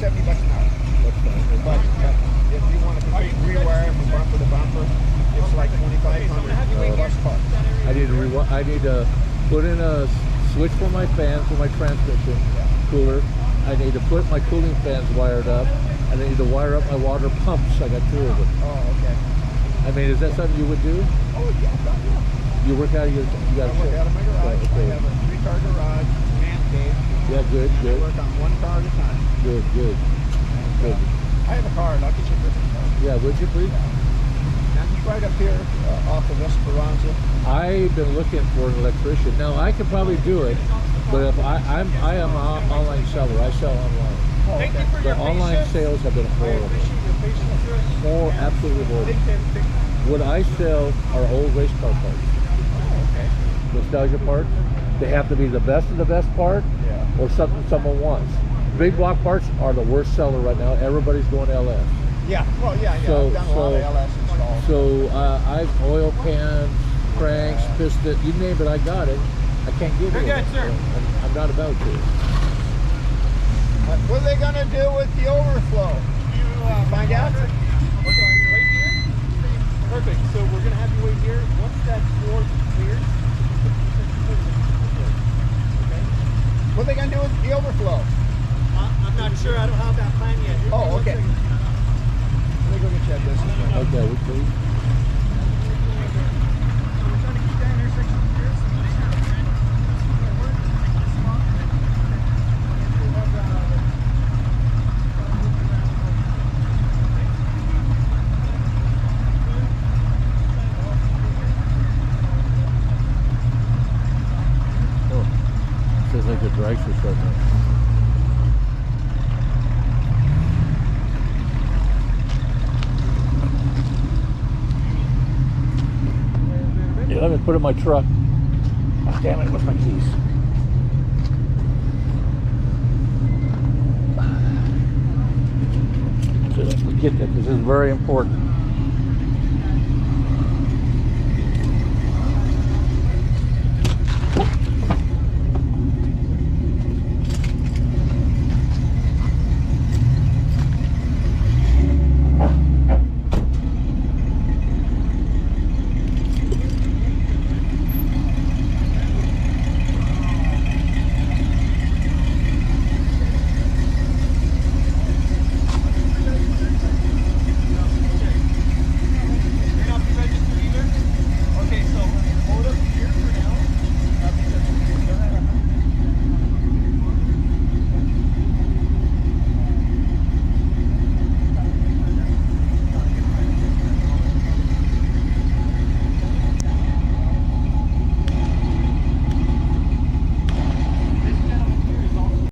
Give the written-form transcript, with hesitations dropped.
$70 an hour. That's fine. But if you want to rewire from bumper to bumper, it's like $2,500 plus parts. I need to put in a switch for my fans for my transmission cooler. I need to put my cooling fans wired up, and I need to wire up my water pumps. I got 2 of them. Oh, okay. I mean, is that something you would do? Oh, yeah. You work out of your, you got I work out of my garage. Okay. I have a 3-car garage, man cave. Yeah, good, I good. work on 1 car at a time. Good, good. And, Good. I have a car, and I'll get you a different car. Yeah, would you please? And it's right up here off of Esperanza. I've been looking for an electrician. Now I could probably do it, but if I am an online seller. I sell online. Oh, okay. The online sales have been horrible. Absolutely horrible. What I sell are old race car parts. Oh, okay. Nostalgia parts. They have to be the best of the best part, or something someone wants. Big block parts are the worst seller right now. Everybody's going LS. Yeah, well, yeah. So- I've done a lot of LS installs. So I've oil pans, cranks, piston, you name it, I got it. I can't give it. You're good, sir. I'm not about to. What are they going to do with the overflow? Find out? Okay, wait here. Perfect. So we're gonna have you wait here. Once that floor clears, okay. What are they going to do with the overflow? I'm not sure. I don't have that plan yet. Oh, okay. Let me go get you that business. Okay, we please. We're trying to keep that intersection clear. Feels like the drakes are starting up. Yeah, let me put it in my truck. Oh, damn it, where's my keys? So don't forget that, this is very important.